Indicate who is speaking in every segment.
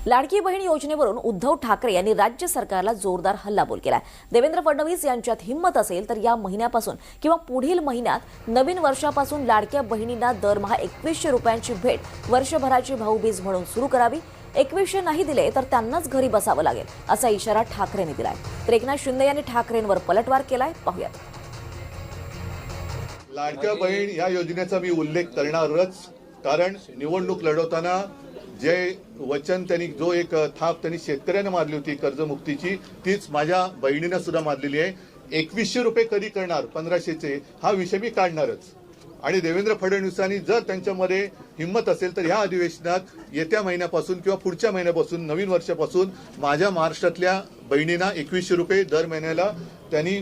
Speaker 1: लाडकी बहीण योजनेवरून उद्धव ठाकरे यांनी राज्य सरकारला जोरदार हल्लाबोल केलाय। देवेंद्र फडणवीस यांच्यात हिंमत असेल तर या महिन्यापासून किंवा पुढील महिन्यात नवीन वर्षापासून लाडक्या बहिणींना दरमहा 2100 रुपयांची भेट वर्षभराची भाऊबीज म्हणून सुरू करावी। 2100 नाही दिले तर त्यांनाच घरी बसावं लागेल असा इशारा ठाकरेंनी दिलाय। तर एकनाथ शिंदे यांनी ठाकरेंवर पलटवार केलाय, पाहूयात।
Speaker 2: लाडक्या बहीण या योजनेचा मी उल्लेख करणारच, कारण निवडणूक लढवताना जे वचन त्यांनी जो एक थाप त्यांनी शेतकऱ्यांना मारली होती कर्जमुक्तीची, तीच माझ्या बहिणीने सुद्धा मारलेली आहे। 2100 रुपये कधी करणार 1500चे हा विषय मी काढणारच। आणि देवेंद्र फडणवीसांनी जर त्यांच्यामध्ये हिंमत असेल तर ह्या अधिवेशनात येत्या महिन्यापासून किंवा पुढच्या महिन्यापासून नवीन वर्षापासून माझ्या महाराष्ट्रातल्या बहिणींना 2100 रुपये दर महिन्याला त्यांनी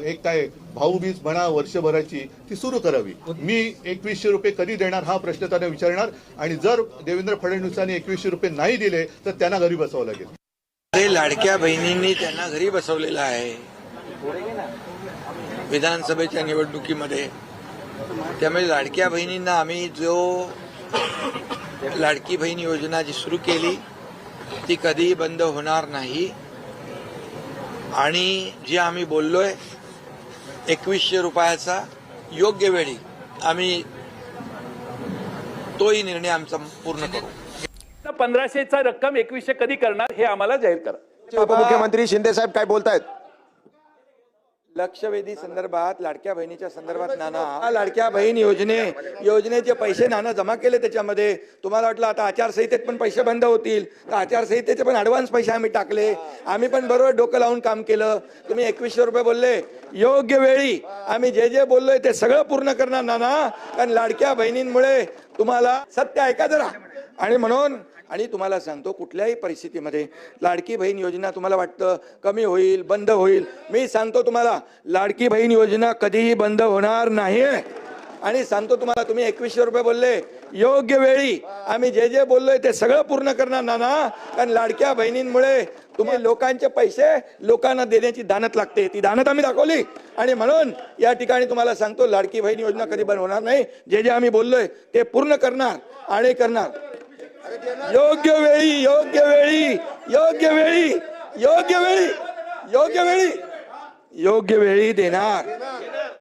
Speaker 2: एक काय भाऊबीज म्हणा वर्षभराची ती सुरू करावी। मी 2100 रुपये कधी देणार हा प्रश्न त्यांना विचारणार, आणि जर देवेंद्र फडणवीसांनी 2100 रुपये नाही दिले तर त्यांना घरी बसावं लागेल।
Speaker 3: लाडक्या बहिणींनी त्यांना घरी बसवलेलं आहे विधानसभेच्या निवडणुकीमध्ये। त्यामुळे लाडक्या बहिणींना आम्ही जो लाडकी बहीण योजना जी सुरू केली ती कधीही बंद होणार नाही। आणि जे आम्ही बोललोय 2100 रुपयाचा योग्य वेळी आम्ही तोही निर्णय आमचा पूर्ण करू।
Speaker 4: 1500चा रक्कम 2100 कधी करणार हे आम्हाला जाहीर करा।
Speaker 5: उपमुख्यमंत्री शिंदे साहेब काय बोलतायत?
Speaker 3: लक्षवेधी संदर्भात लाडक्या बहिणीच्या संदर्भात नाना लाडक्या बहीण योजनेचे पैसे नाना जमा केले। त्याच्यामध्ये तुम्हाला वाटलं आता आचारसंहितेत पण पैसे बंद होतील, तर आचारसंहितेचे पण ऍडव्हान्स पैसे आम्ही टाकले। आम्ही पण बरोबर डोकं लावून काम केलं। तुम्ही 2100 रुपये बोलले, योग्य वेळी आम्ही जे बोललोय ते सगळं पूर्ण करणार नाना, कारण लाडक्या बहिणींमुळे तुम्हाला सत्य ऐका जरा। आणि म्हणून आणि तुम्हाला सांगतो कुठल्याही परिस्थितीमध्ये लाडकी बहीण योजना तुम्हाला वाटतं कमी होईल बंद होईल, मी सांगतो तुम्हाला लाडकी बहीण योजना कधीही बंद होणार नाही। आणि सांगतो तुम्हाला तुम्ही 2100 रुपये बोलले, योग्य वेळी आम्ही जे बोललोय ते सगळं पूर्ण करणार नाना, कारण लाडक्या बहिणींमुळे तुम्ही लोकांचे पैसे लोकांना देण्याची दानत लागते, ती दानत आम्ही दाखवली। आणि म्हणून या ठिकाणी तुम्हाला सांगतो लाडकी बहीण योजना कधी बंद होणार नाही। जे आम्ही बोललोय ते पूर्ण करणार आणि करणार योग्य वेळी योग्य वेळी योग्य वेळी योग्य वेळी योग्य वेळी योग्य वेळी देणार।